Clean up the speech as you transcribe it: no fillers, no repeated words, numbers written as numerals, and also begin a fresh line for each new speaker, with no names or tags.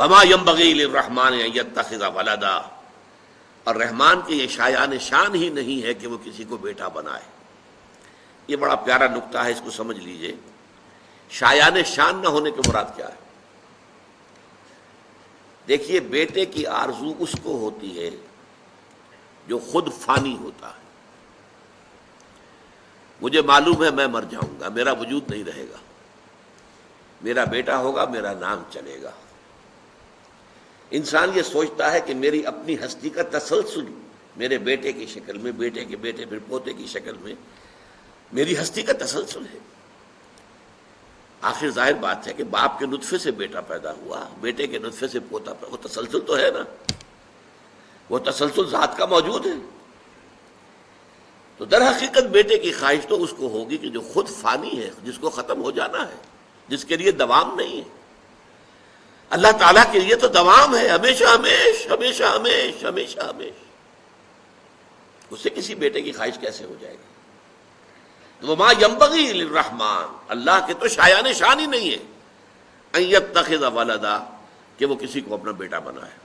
وما ينبغي للرحمن ان يتخذ ولدا، اور رحمان کے یہ شایان شان ہی نہیں ہے کہ وہ کسی کو بیٹا بنائے۔ یہ بڑا پیارا نکتہ ہے، اس کو سمجھ لیجئے۔ شایان شان نہ ہونے کے مراد کیا ہے؟ دیکھیے، بیٹے کی آرزو اس کو ہوتی ہے جو خود فانی ہوتا ہے۔ مجھے معلوم ہے میں مر جاؤں گا، میرا وجود نہیں رہے گا، میرا بیٹا ہوگا، میرا نام چلے گا۔ انسان یہ سوچتا ہے کہ میری اپنی ہستی کا تسلسل میرے بیٹے کی شکل میں، بیٹے کے بیٹے پھر پوتے کی شکل میں میری ہستی کا تسلسل ہے۔ آخر ظاہر بات ہے کہ باپ کے نطفے سے بیٹا پیدا ہوا، بیٹے کے نطفے سے پوتا پیدا، وہ تسلسل تو ہے نا، وہ تسلسل ذات کا موجود ہے۔ تو در حقیقت بیٹے کی خواہش تو اس کو ہوگی کہ جو خود فانی ہے، جس کو ختم ہو جانا ہے، جس کے لیے دوام نہیں ہے۔ اللہ تعالیٰ کے لیے تو دوام ہے، ہمیشہ ہمیش، ہمیشہ ہمیش، ہمیشہ ہمیش۔ اس سے کسی بیٹے کی خواہش کیسے ہو جائے گی؟ تو وما ينبغي للرحمن، اللہ کے تو شایان شان ہی نہیں ہے ان يتخذ ولدا، کہ وہ کسی کو اپنا بیٹا بنائے۔